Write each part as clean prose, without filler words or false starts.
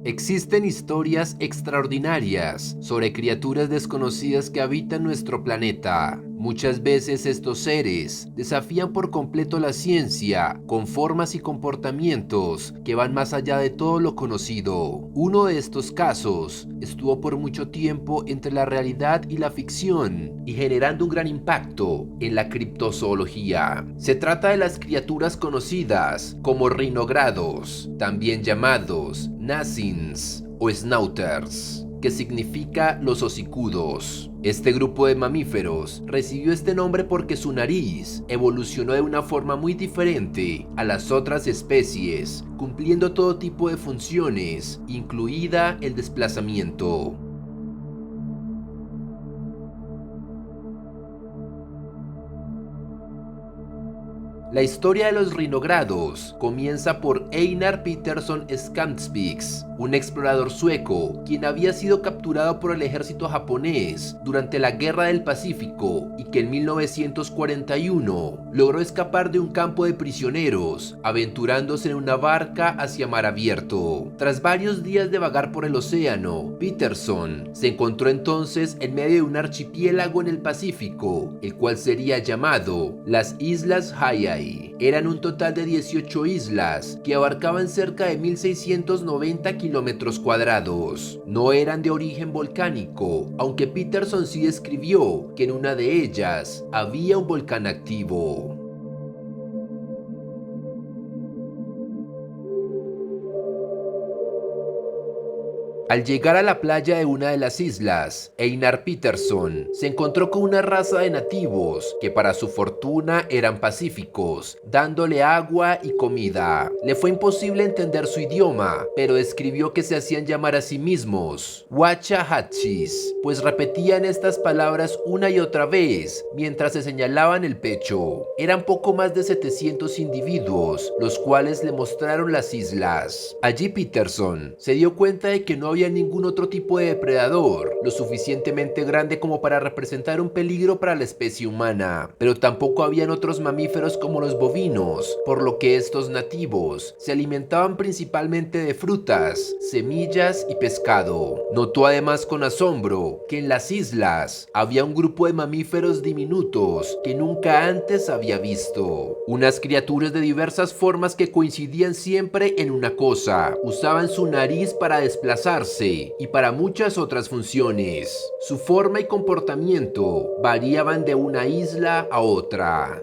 Existen historias extraordinarias sobre criaturas desconocidas que habitan nuestro planeta. Muchas veces estos seres desafían por completo la ciencia con formas y comportamientos que van más allá de todo lo conocido. Uno de estos casos estuvo por mucho tiempo entre la realidad y la ficción y generando un gran impacto en la criptozoología. Se trata de las criaturas conocidas como rinogrados, también llamados Nazins o Snouters, que significa los hocicudos. Este grupo de mamíferos recibió este nombre porque su nariz evolucionó de una forma muy diferente a las otras especies, cumpliendo todo tipo de funciones, incluida el desplazamiento. La historia de los rinogrados comienza por Einar Peterson Skamspix, un explorador sueco, quien había sido capturado por el ejército japonés durante la Guerra del Pacífico y que en 1941 logró escapar de un campo de prisioneros, aventurándose en una barca hacia mar abierto. Tras varios días de vagar por el océano, Peterson se encontró entonces en medio de un archipiélago en el Pacífico, el cual sería llamado las Islas Haiai. Eran un total de 18 islas que abarcaban cerca de 1690 kilómetros cuadrados. No eran de origen volcánico, aunque Peterson sí describió que en una de ellas había un volcán activo. Al llegar a la playa de una de las islas, Einar Peterson se encontró con una raza de nativos que para su fortuna eran pacíficos, dándole agua y comida. Le fue imposible entender su idioma, pero describió que se hacían llamar a sí mismos Wachahatchis, pues repetían estas palabras una y otra vez mientras se señalaban el pecho. Eran poco más de 700 individuos, los cuales le mostraron las islas. Allí Peterson se dio cuenta de que no había ningún otro tipo de depredador lo suficientemente grande como para representar un peligro para la especie humana, pero tampoco habían otros mamíferos como los bovinos, por lo que estos nativos se alimentaban principalmente de frutas, semillas y pescado. Notó además con asombro que en las islas había un grupo de mamíferos diminutos que nunca antes había visto. Unas criaturas de diversas formas que coincidían siempre en una cosa: usaban su nariz para desplazarse y para muchas otras funciones. Su forma y comportamiento variaban de una isla a otra.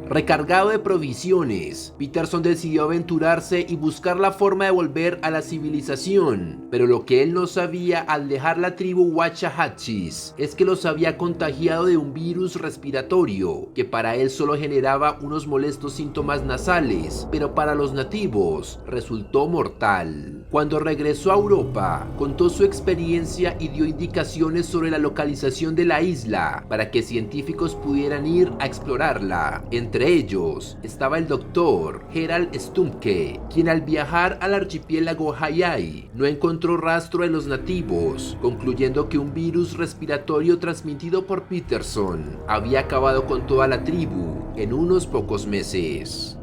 Recargado de provisiones, Peterson decidió aventurarse y buscar la forma de volver a la civilización, pero lo que él no sabía al dejar la tribu Wachahatchis es que los había contagiado de un virus respiratorio que para él solo generaba unos molestos síntomas nasales, pero para los nativos resultó mortal. Cuando regresó a Europa, contó su experiencia y dio indicaciones sobre la localización de la isla para que científicos pudieran ir a explorarla. Entre ellos estaba el doctor Gerald Stumke, quien al viajar al archipiélago Haiai no encontró rastro de los nativos, concluyendo que un virus respiratorio transmitido por Peterson había acabado con toda la tribu en unos pocos meses.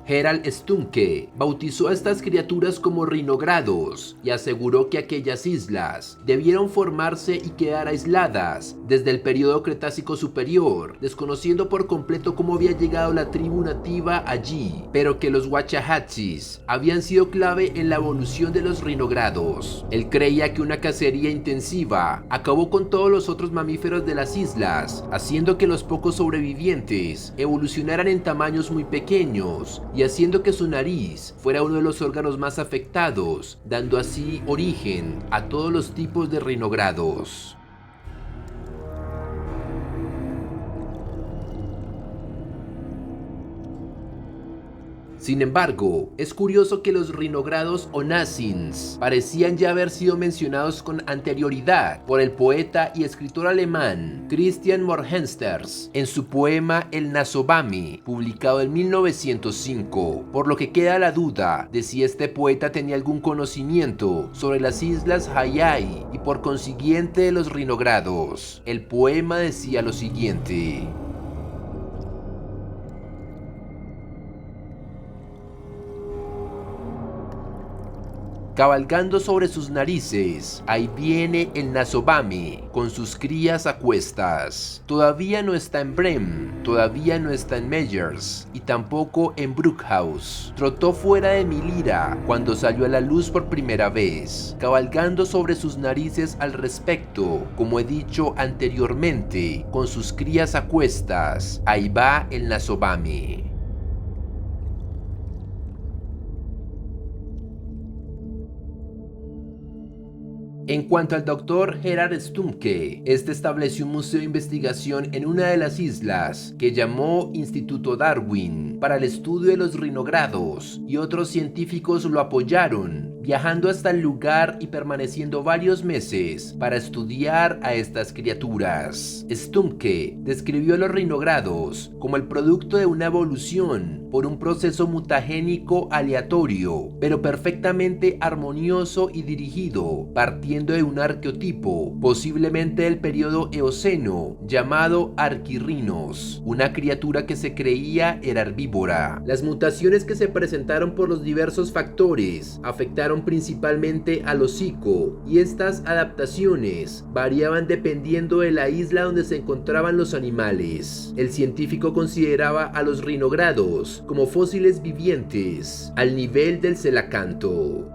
Gerald Stumke bautizó a estas criaturas como rinogrados y aseguró que aquellas islas debieron formarse y quedar aisladas desde el período Cretácico Superior, desconociendo por completo cómo había llegado la tribu nativa allí, pero que los Wachahatchis habían sido clave en la evolución de los rinogrados. Él creía que una cacería intensiva acabó con todos los otros mamíferos de las islas, haciendo que los pocos sobrevivientes evolucionaran en tamaños muy pequeños y haciendo que su nariz fuera uno de los órganos más afectados, dando así origen a todos los tipos de rinogrados. Sin embargo, es curioso que los rinogrados o nasins parecían ya haber sido mencionados con anterioridad por el poeta y escritor alemán Christian Morgenstern en su poema El Nasovami, publicado en 1905, por lo que queda la duda de si este poeta tenía algún conocimiento sobre las islas Hayai y por consiguiente de los rinogrados. El poema decía lo siguiente: cabalgando sobre sus narices, ahí viene el Nasovami, con sus crías a cuestas. Todavía no está en Bremen, todavía no está en Meyers, y tampoco en Bruckhaus. Trotó fuera de mi lira cuando salió a la luz por primera vez, cabalgando sobre sus narices al respecto, como he dicho anteriormente, con sus crías a cuestas. Ahí va el Nasovami. En cuanto al doctor Gerhard Stumke, este estableció un museo de investigación en una de las islas que llamó Instituto Darwin para el estudio de los rinogrados, y otros científicos lo apoyaron, viajando hasta el lugar y permaneciendo varios meses para estudiar a estas criaturas. Stumke describió a los rinogrados como el producto de una evolución por un proceso mutagénico aleatorio, pero perfectamente armonioso y dirigido, partiendo de un arqueotipo, posiblemente del periodo Eoceno, llamado Arquirrinos, una criatura que se creía era herbívora. Las mutaciones que se presentaron por los diversos factores afectaron principalmente al hocico, y estas adaptaciones variaban dependiendo de la isla donde se encontraban los animales. El científico consideraba a los rinogrados como fósiles vivientes, al nivel del celacanto.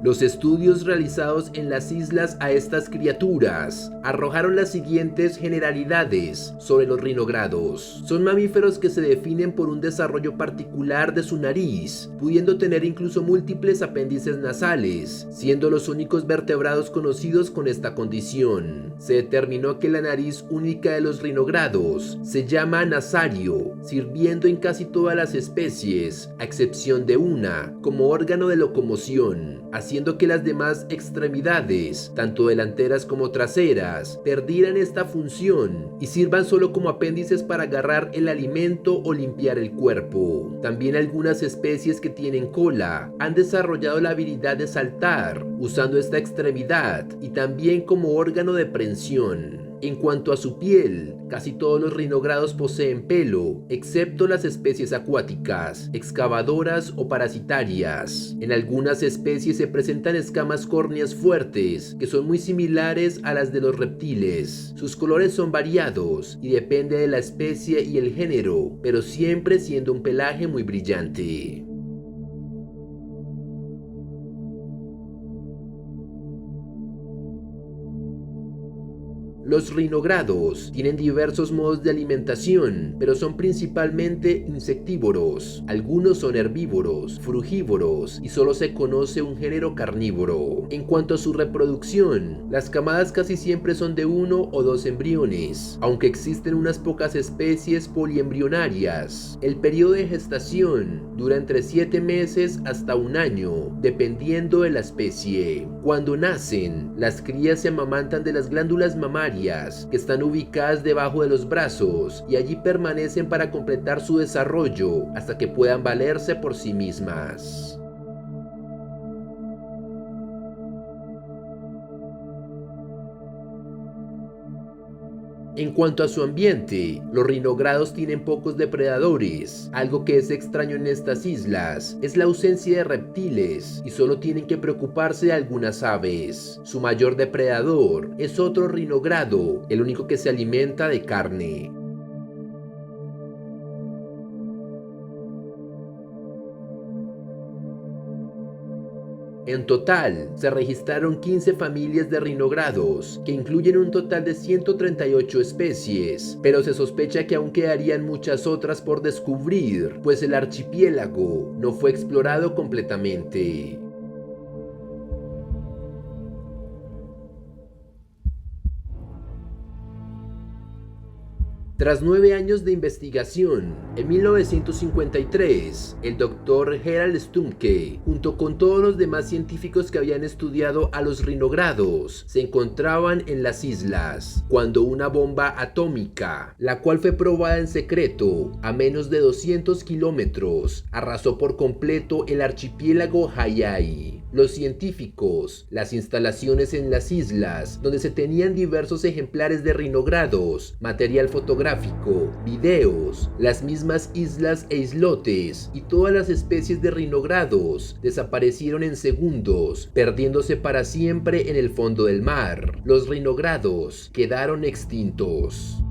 Los estudios realizados en las islas a estas criaturas arrojaron las siguientes generalidades sobre los rinogrados. Son mamíferos que se definen por un desarrollo particular de su nariz, pudiendo tener incluso múltiples apéndices nasales, siendo los únicos vertebrados conocidos con esta condición. Se determinó que la nariz única de los rinogrados se llama nasario, sirviendo en casi todas las especies, a excepción de una, como órgano de locomoción, haciendo que las demás extremidades, tanto delanteras como traseras, perdieran esta función y sirvan solo como apéndices para agarrar el alimento o limpiar el cuerpo. También algunas especies que tienen cola han desarrollado la habilidad de saltar usando esta extremidad y también como órgano de prensión. En cuanto a su piel, casi todos los rinogrados poseen pelo, excepto las especies acuáticas, excavadoras o parasitarias. En algunas especies se presentan escamas córneas fuertes, que son muy similares a las de los reptiles. Sus colores son variados y depende de la especie y el género, pero siempre siendo un pelaje muy brillante. Los rinogrados tienen diversos modos de alimentación, pero son principalmente insectívoros. Algunos son herbívoros, frugívoros y solo se conoce un género carnívoro. En cuanto a su reproducción, las camadas casi siempre son de 1 o 2 embriones, aunque existen unas pocas especies poliembrionarias. El periodo de gestación dura entre 7 meses hasta 1 año, dependiendo de la especie. Cuando nacen, las crías se amamantan de las glándulas mamarias que están ubicadas debajo de los brazos y allí permanecen para completar su desarrollo hasta que puedan valerse por sí mismas. En cuanto a su ambiente, los rinogrados tienen pocos depredadores. Algo que es extraño en estas islas es la ausencia de reptiles y solo tienen que preocuparse de algunas aves. Su mayor depredador es otro rinogrado, el único que se alimenta de carne. En total, se registraron 15 familias de rinogrados, que incluyen un total de 138 especies, pero se sospecha que aún quedarían muchas otras por descubrir, pues el archipiélago no fue explorado completamente. Tras 9 años de investigación, en 1953, el doctor Gerald Stumke, junto con todos los demás científicos que habían estudiado a los rinogrados, se encontraban en las islas, cuando una bomba atómica, la cual fue probada en secreto a menos de 200 kilómetros, arrasó por completo el archipiélago Haiai. Los científicos, las instalaciones en las islas, donde se tenían diversos ejemplares de rinogrados, material fotográfico, videos, las mismas islas e islotes y todas las especies de rinogrados desaparecieron en segundos, perdiéndose para siempre en el fondo del mar. Los rinogrados quedaron extintos.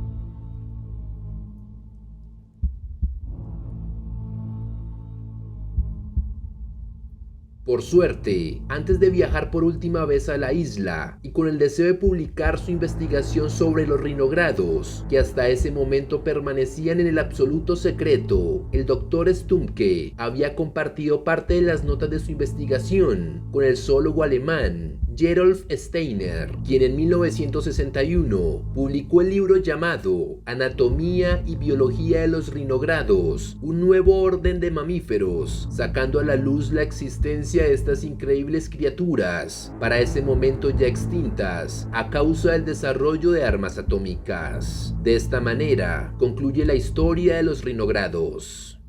Por suerte, antes de viajar por última vez a la isla y con el deseo de publicar su investigación sobre los rinogrados, que hasta ese momento permanecían en el absoluto secreto, el Dr. Stumke había compartido parte de las notas de su investigación con el zoólogo alemán Gerolf Steiner, quien en 1961 publicó el libro llamado Anatomía y Biología de los Rinogrados, un nuevo orden de mamíferos, sacando a la luz la existencia de estas increíbles criaturas, para ese momento ya extintas a causa del desarrollo de armas atómicas. De esta manera concluye la historia de los rinogrados.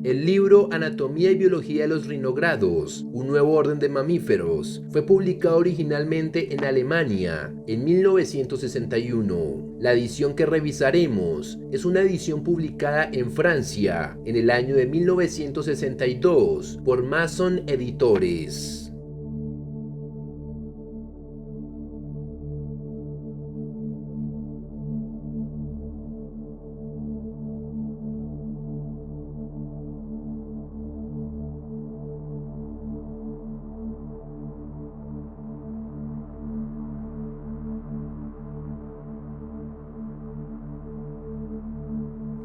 El libro Anatomía y Biología de los Rinogrados, un nuevo orden de mamíferos, fue publicado originalmente en Alemania en 1961. La edición que revisaremos es una edición publicada en Francia en el año de 1962 por Masson Editores.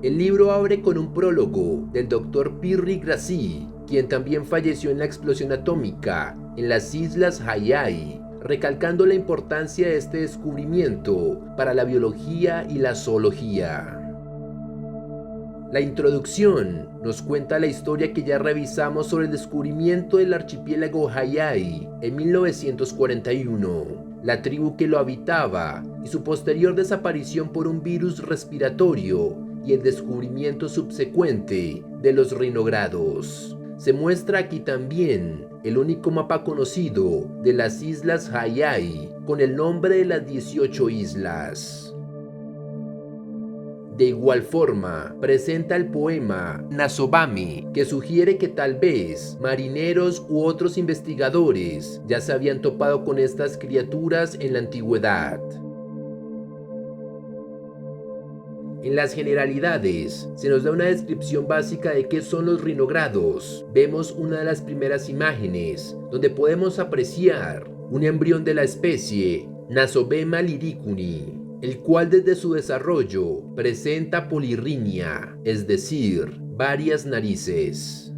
El libro abre con un prólogo del Dr. Pierre Grassi, quien también falleció en la explosión atómica en las islas Haiai, recalcando la importancia de este descubrimiento para la biología y la zoología. La introducción nos cuenta la historia que ya revisamos sobre el descubrimiento del archipiélago Haiai en 1941, la tribu que lo habitaba y su posterior desaparición por un virus respiratorio y el descubrimiento subsecuente de los rinogrados. Se muestra aquí también el único mapa conocido de las islas Haiai con el nombre de las 18 islas. De igual forma, presenta el poema Nasobami, que sugiere que tal vez marineros u otros investigadores ya se habían topado con estas criaturas en la antigüedad. En las generalidades, se nos da una descripción básica de qué son los rinogrados. Vemos una de las primeras imágenes, donde podemos apreciar un embrión de la especie Nasobema lyricuni, el cual desde su desarrollo presenta polirrinia, es decir, varias narices.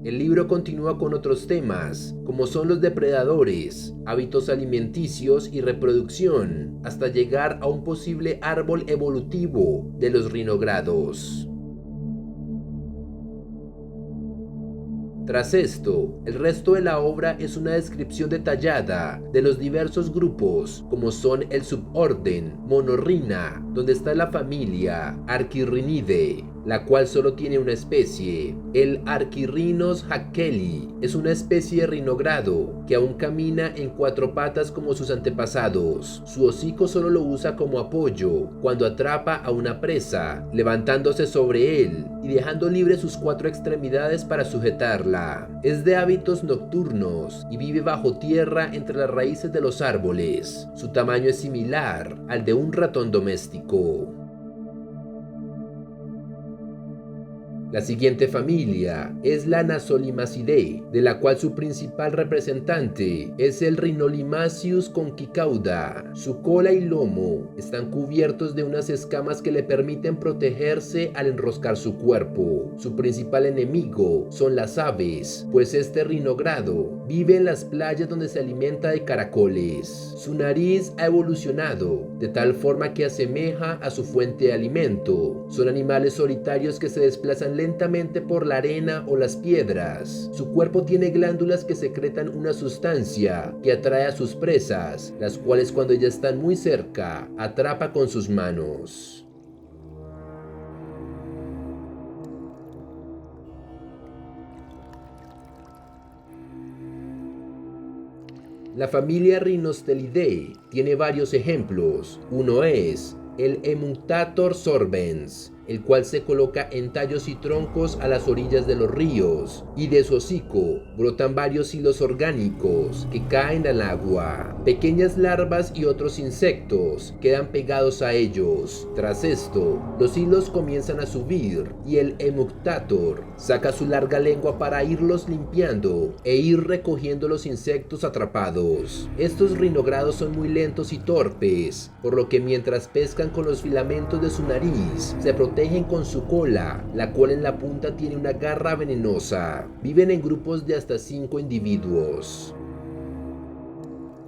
El libro continúa con otros temas, como son los depredadores, hábitos alimenticios y reproducción, hasta llegar a un posible árbol evolutivo de los rinogrados. Tras esto, el resto de la obra es una descripción detallada de los diversos grupos, como son el suborden Monorrhina, donde está la familia Archirrhinidae, la cual solo tiene una especie. El Archirhinus hackeli es una especie de rinogrado que aún camina en 4 patas como sus antepasados. Su hocico solo lo usa como apoyo cuando atrapa a una presa, levantándose sobre él y dejando libres sus 4 extremidades para sujetarla. Es de hábitos nocturnos y vive bajo tierra entre las raíces de los árboles. Su tamaño es similar al de un ratón doméstico. La siguiente familia es la Nasolimacidae, de la cual su principal representante es el Rhinolimaceus conchicauda. Su cola y lomo están cubiertos de unas escamas que le permiten protegerse al enroscar su cuerpo. Su principal enemigo son las aves, pues este rinogrado vive en las playas donde se alimenta de caracoles. Su nariz ha evolucionado de tal forma que asemeja a su fuente de alimento. Son animales solitarios que se desplazan lentamente por la arena o las piedras. Su cuerpo tiene glándulas que secretan una sustancia que atrae a sus presas, las cuales cuando ya están muy cerca, atrapa con sus manos. La familia Rhinostelidae tiene varios ejemplos. Uno es el Emunctator sorbens, el cual se coloca en tallos y troncos a las orillas de los ríos, y de su hocico brotan varios hilos orgánicos que caen al agua. Pequeñas larvas y otros insectos quedan pegados a ellos. Tras esto, los hilos comienzan a subir y el Emunctator saca su larga lengua para irlos limpiando e ir recogiendo los insectos atrapados. Estos rinogrados son muy lentos y torpes, por lo que mientras pescan con los filamentos de su nariz, se protegen con su cola, la cual en la punta tiene una garra venenosa. Viven en grupos de hasta 5 individuos.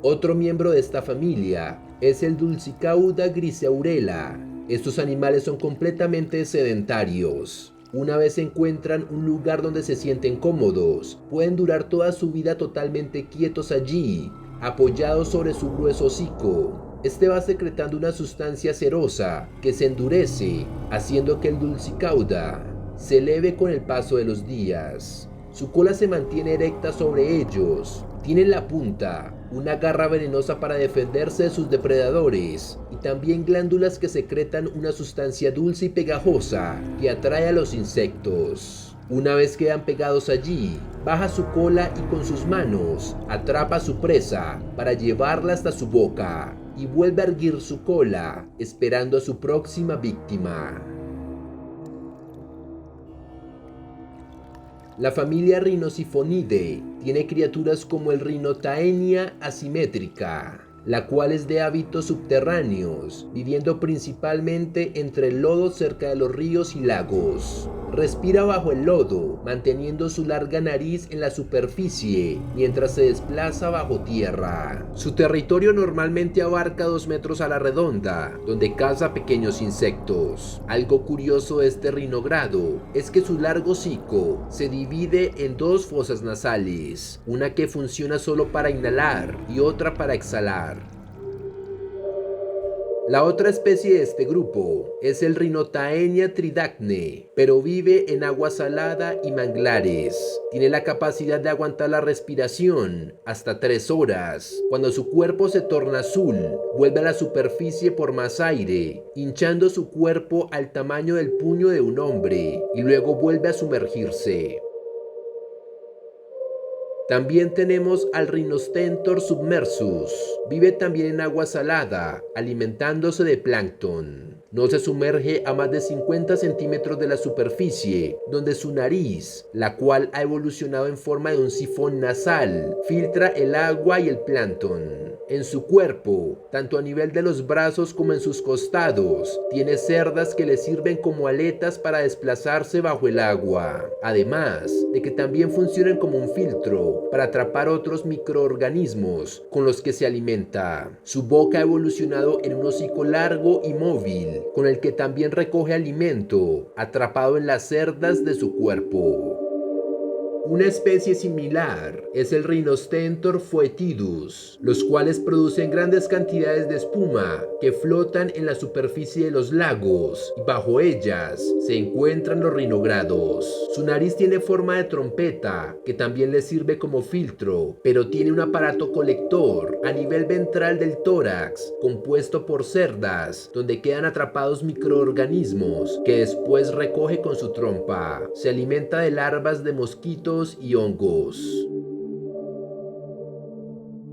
Otro miembro de esta familia es el Dulcicauda griseaurela. Estos animales son completamente sedentarios. Una vez encuentran un lugar donde se sienten cómodos, pueden durar toda su vida totalmente quietos allí, apoyados sobre su grueso hocico. Este va secretando una sustancia cerosa que se endurece, haciendo que el Dulcicauda se eleve con el paso de los días. Su cola se mantiene erecta sobre ellos. Tiene en la punta una garra venenosa para defenderse de sus depredadores y también glándulas que secretan una sustancia dulce y pegajosa que atrae a los insectos. Una vez quedan pegados allí, baja su cola y con sus manos atrapa a su presa para llevarla hasta su boca y vuelve a erguir su cola, esperando a su próxima víctima. La familia Rhinosiphonidae tiene criaturas como el Rhinotaenia asimétrica, la cual es de hábitos subterráneos, viviendo principalmente entre el lodo cerca de los ríos y lagos. Respira bajo el lodo, manteniendo su larga nariz en la superficie mientras se desplaza bajo tierra. Su territorio normalmente abarca 2 metros a la redonda, donde caza pequeños insectos. Algo curioso de este rinogrado es que su largo hocico se divide en 2 fosas nasales, una que funciona solo para inhalar y otra para exhalar. La otra especie de este grupo es el Rhinotaenia tridacne, pero vive en agua salada y manglares. Tiene la capacidad de aguantar la respiración hasta 3 horas. Cuando su cuerpo se torna azul, vuelve a la superficie por más aire, hinchando su cuerpo al tamaño del puño de un hombre, y luego vuelve a sumergirse. También tenemos al Rhinostentor submersus. Vive también en agua salada, alimentándose de plancton. No se sumerge a más de 50 centímetros de la superficie, donde su nariz, la cual ha evolucionado en forma de un sifón nasal, filtra el agua y el plancton. En su cuerpo, tanto a nivel de los brazos como en sus costados, tiene cerdas que le sirven como aletas para desplazarse bajo el agua. Además de que también funcionan como un filtro para atrapar otros microorganismos con los que se alimenta. Su boca ha evolucionado en un hocico largo y móvil, con el que también recoge alimento atrapado en las cerdas de su cuerpo. Una especie similar es el Rhinostentor foetidus, los cuales producen grandes cantidades de espuma que flotan en la superficie de los lagos y bajo ellas se encuentran los rinogrados. Su nariz tiene forma de trompeta que también le sirve como filtro, pero tiene un aparato colector a nivel ventral del tórax compuesto por cerdas donde quedan atrapados microorganismos que después recoge con su trompa. Se alimenta de larvas de mosquitos y hongos.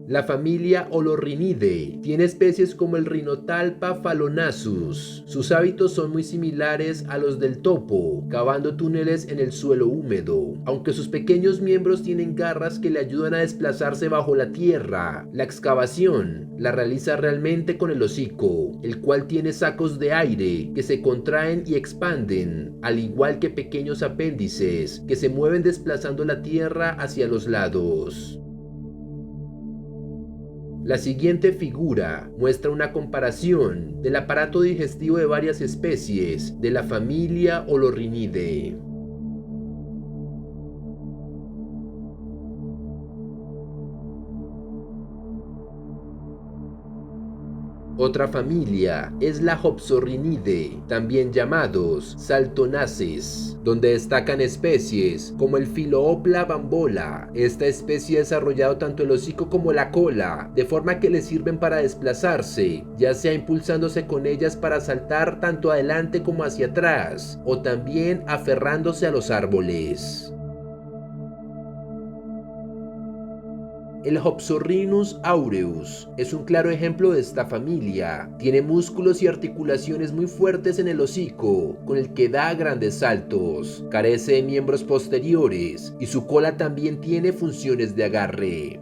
La familia Olorrhinidae tiene especies como el Rhinotalpa phalonasus. Sus hábitos son muy similares a los del topo, cavando túneles en el suelo húmedo. Aunque sus pequeños miembros tienen garras que le ayudan a desplazarse bajo la tierra, la excavación la realiza realmente con el hocico, el cual tiene sacos de aire que se contraen y expanden, al igual que pequeños apéndices que se mueven desplazando la tierra hacia los lados. La siguiente figura muestra una comparación del aparato digestivo de varias especies de la familia Olorrhinidae. Otra familia es la Hopsorrhinidae, también llamados saltonaces, donde destacan especies como el Philoopla bambola. Esta especie ha desarrollado tanto el hocico como la cola, de forma que le sirven para desplazarse, ya sea impulsándose con ellas para saltar tanto adelante como hacia atrás, o también aferrándose a los árboles. El Hopsorrhinus aureus es un claro ejemplo de esta familia. Tiene músculos y articulaciones muy fuertes en el hocico, con el que da grandes saltos. Carece de miembros posteriores y su cola también tiene funciones de agarre.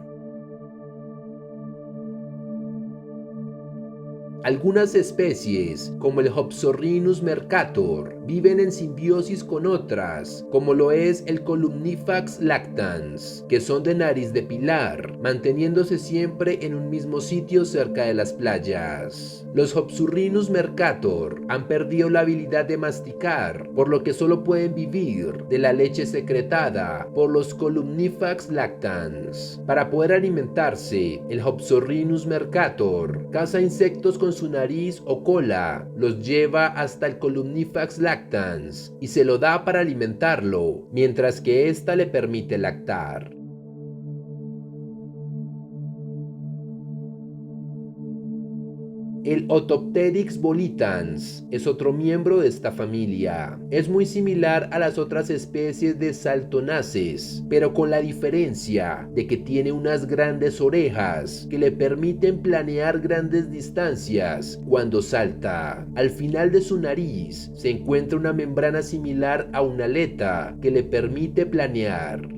Algunas especies, como el Hopsorrhinus mercator, viven en simbiosis con otras, como lo es el Columnifax lactans, que son de nariz de pilar, manteniéndose siempre en un mismo sitio cerca de las playas. Los Hopsorrhinus mercator han perdido la habilidad de masticar, por lo que solo pueden vivir de la leche secretada por los Columnifax lactans. Para poder alimentarse, el Hopsorrhinus mercator caza insectos con su nariz o cola, los lleva hasta el Columnifax lactans y se lo da para alimentarlo, mientras que ésta le permite lactar. El Otopteryx volitans es otro miembro de esta familia. Es muy similar a las otras especies de saltonaces, pero con la diferencia de que tiene unas grandes orejas que le permiten planear grandes distancias cuando salta. Al final de su nariz se encuentra una membrana similar a una aleta que le permite planear.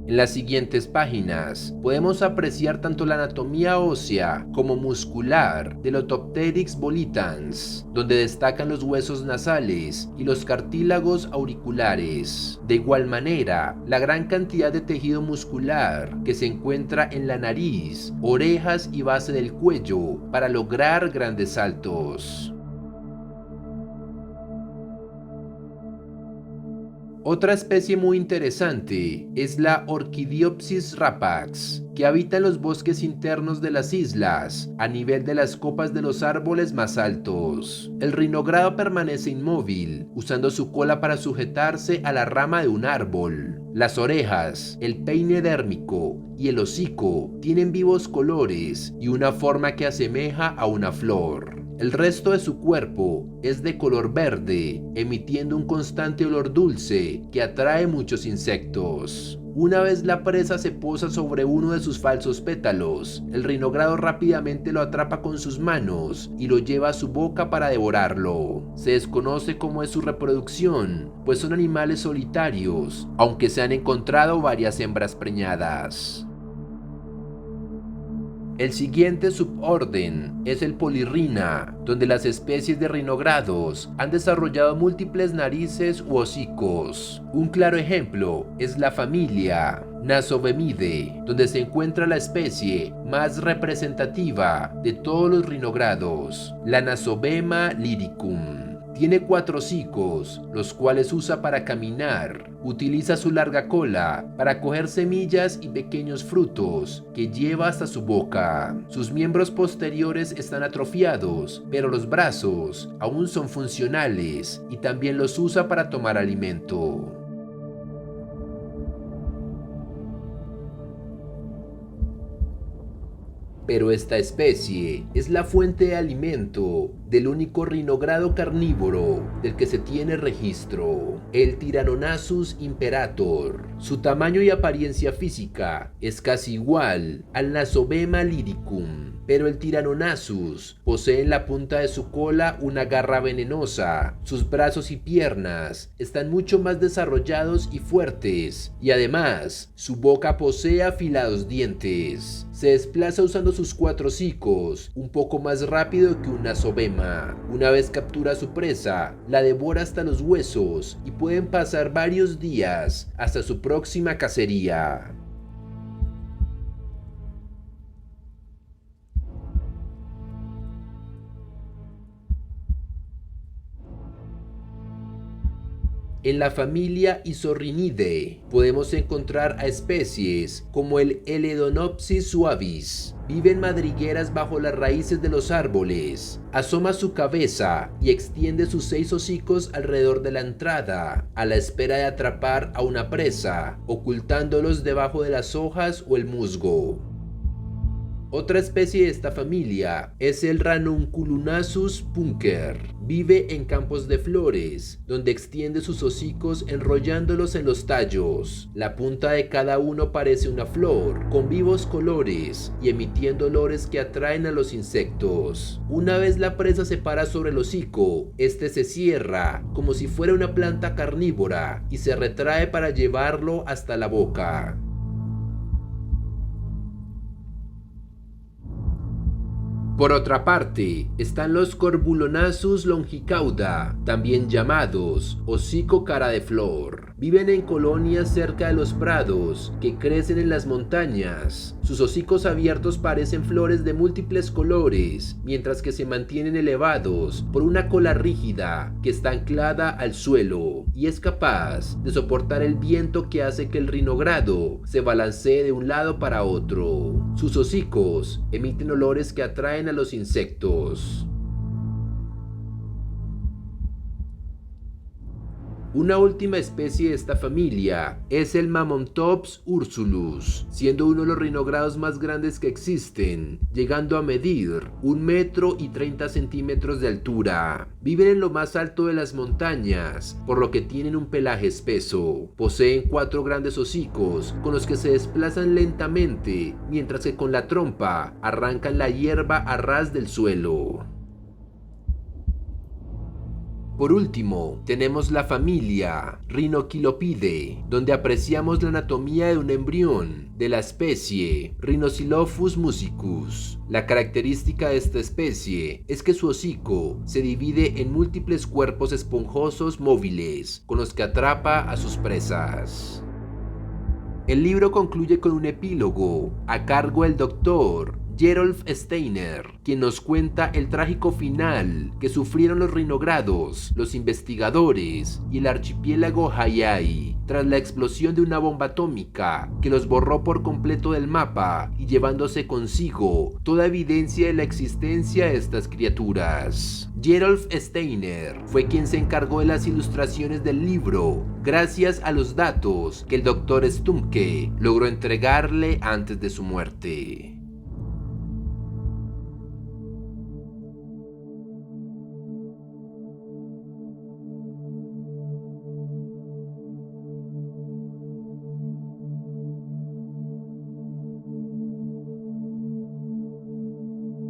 En las siguientes páginas podemos apreciar tanto la anatomía ósea como muscular del Otopteryx volitans, donde destacan los huesos nasales y los cartílagos auriculares. De igual manera, la gran cantidad de tejido muscular que se encuentra en la nariz, orejas y base del cuello para lograr grandes saltos. Otra especie muy interesante es la Orchidiopsis rapax, que habita en los bosques internos de las islas, a nivel de las copas de los árboles más altos. El rinogrado permanece inmóvil, usando su cola para sujetarse a la rama de un árbol. Las orejas, el peine dérmico y el hocico tienen vivos colores y una forma que asemeja a una flor. El resto de su cuerpo es de color verde, emitiendo un constante olor dulce que atrae muchos insectos. Una vez la presa se posa sobre uno de sus falsos pétalos, el rinogrado rápidamente lo atrapa con sus manos y lo lleva a su boca para devorarlo. Se desconoce cómo es su reproducción, pues son animales solitarios, aunque se han encontrado varias hembras preñadas. El siguiente suborden es el Polyrrhina, donde las especies de rinogrados han desarrollado múltiples narices u hocicos. Un claro ejemplo es la familia Nasovemidae, donde se encuentra la especie más representativa de todos los rinogrados, la Nasovema lyricum. Tiene 4 hocicos, los cuales usa para caminar. Utiliza su larga cola para coger semillas y pequeños frutos que lleva hasta su boca. Sus miembros posteriores están atrofiados, pero los brazos aún son funcionales y también los usa para tomar alimento. Pero esta especie es la fuente de alimento del único rinogrado carnívoro del que se tiene registro, el Tyrannonasus imperator. Su tamaño y apariencia física es casi igual al Nasovema lyricum, pero el Tyrannonasus posee en la punta de su cola una garra venenosa. Sus brazos y piernas están mucho más desarrollados y fuertes, y además su boca posee afilados dientes. Se desplaza usando sus 4 hocicos, un poco más rápido que un nasovema. Una vez captura a su presa, la devora hasta los huesos y pueden pasar varios días hasta su próxima cacería. En la familia Isorrinidae podemos encontrar a especies como el Eledonopsis suavis. Vive en madrigueras bajo las raíces de los árboles. Asoma su cabeza y extiende sus 6 hocicos alrededor de la entrada, a la espera de atrapar a una presa, ocultándolos debajo de las hojas o el musgo. Otra especie de esta familia es el Ranunculunasus punker. Vive en campos de flores, donde extiende sus hocicos enrollándolos en los tallos. La punta de cada uno parece una flor, con vivos colores y emitiendo olores que atraen a los insectos. Una vez la presa se para sobre el hocico, este se cierra como si fuera una planta carnívora y se retrae para llevarlo hasta la boca. Por otra parte, están los Corbulonasus longicauda, también llamados hocico cara de flor. Viven en colonias cerca de los prados, que crecen en las montañas. Sus hocicos abiertos parecen flores de múltiples colores, mientras que se mantienen elevados por una cola rígida que está anclada al suelo y es capaz de soportar el viento que hace que el rinogrado se balancee de un lado para otro. Sus hocicos emiten olores que atraen a los insectos. Una última especie de esta familia es el Mamontops ursulus, siendo uno de los rinogrados más grandes que existen, llegando a medir 1,30 m de altura. Viven en lo más alto de las montañas, por lo que tienen un pelaje espeso. Poseen 4 grandes hocicos con los que se desplazan lentamente, mientras que con la trompa arrancan la hierba a ras del suelo. Por último, tenemos la familia Rhinochelopidae, donde apreciamos la anatomía de un embrión de la especie Rhinocelophus musicus. La característica de esta especie es que su hocico se divide en múltiples cuerpos esponjosos móviles con los que atrapa a sus presas. El libro concluye con un epílogo a cargo del Dr. Gerolf Steiner, quien nos cuenta el trágico final que sufrieron los rinogrados, los investigadores y el archipiélago Haiai tras la explosión de una bomba atómica que los borró por completo del mapa y llevándose consigo toda evidencia de la existencia de estas criaturas. Gerolf Steiner fue quien se encargó de las ilustraciones del libro, gracias a los datos que el Dr. Stumke logró entregarle antes de su muerte.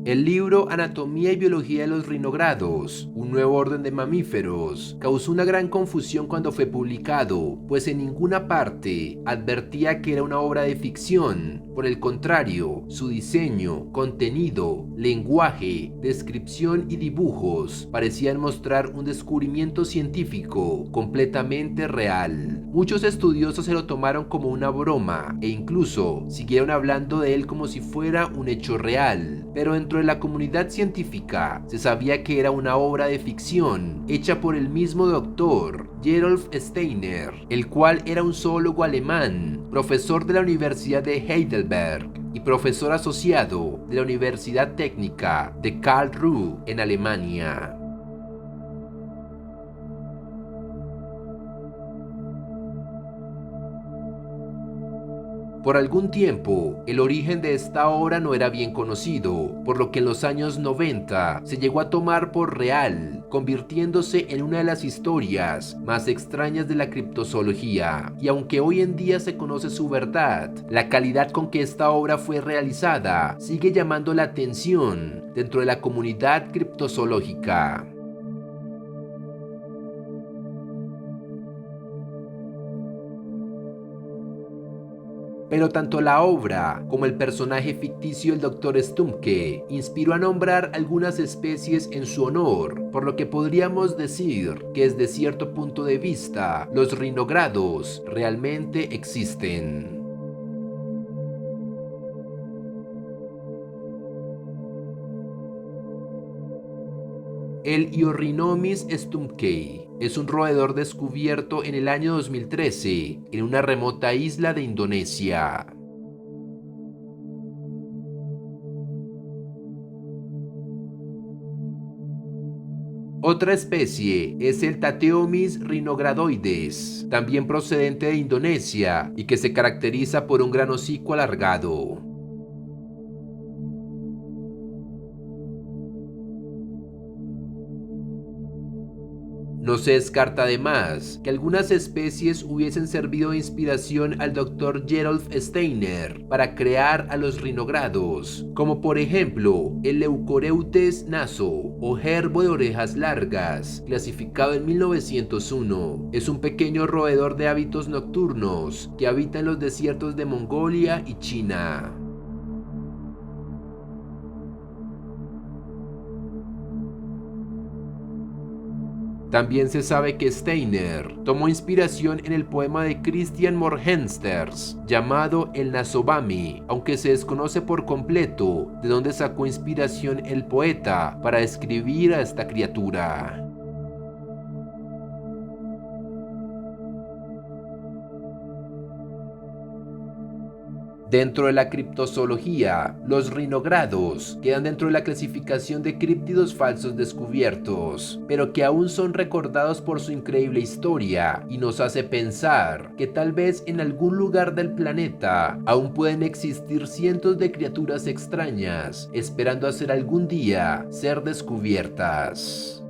El libro Anatomía y Biología de los Rinogrados, un nuevo orden de mamíferos, causó una gran confusión cuando fue publicado, pues en ninguna parte advertía que era una obra de ficción. Por el contrario, su diseño, contenido, lenguaje, descripción y dibujos parecían mostrar un descubrimiento científico completamente real. Muchos estudiosos se lo tomaron como una broma e incluso siguieron hablando de él como si fuera un hecho real, pero dentro dentro de la comunidad científica se sabía que era una obra de ficción hecha por el mismo doctor Gerolf Steiner, el cual era un zoólogo alemán, profesor de la Universidad de Heidelberg y profesor asociado de la Universidad Técnica de Karlsruhe en Alemania. Por algún tiempo, el origen de esta obra no era bien conocido, por lo que en los años 90 se llegó a tomar por real, convirtiéndose en una de las historias más extrañas de la criptozoología. Y aunque hoy en día se conoce su verdad, la calidad con que esta obra fue realizada sigue llamando la atención dentro de la comunidad criptozoológica. Pero tanto la obra como el personaje ficticio del Dr. Stumpke inspiró a nombrar algunas especies en su honor, por lo que podríamos decir que desde cierto punto de vista, los rinogrados realmente existen. El Iorrhinomis stumpkei es un roedor descubierto en el año 2013 en una remota isla de Indonesia. Otra especie es el Tateomys rhinogradoides, también procedente de Indonesia y que se caracteriza por un gran hocico alargado. No se descarta además que algunas especies hubiesen servido de inspiración al Dr. Gerolf Steiner para crear a los rinogrados, como por ejemplo el Leucoreutes naso o gerbo de orejas largas, clasificado en 1901. Es un pequeño roedor de hábitos nocturnos que habita en los desiertos de Mongolia y China. También se sabe que Steiner tomó inspiración en el poema de Christian Morgenstern llamado El Nasobami, aunque se desconoce por completo de dónde sacó inspiración el poeta para describir a esta criatura. Dentro de la criptozoología, los rinogrados quedan dentro de la clasificación de críptidos falsos descubiertos, pero que aún son recordados por su increíble historia y nos hace pensar que tal vez en algún lugar del planeta aún pueden existir cientos de criaturas extrañas esperando a ser algún día ser descubiertas.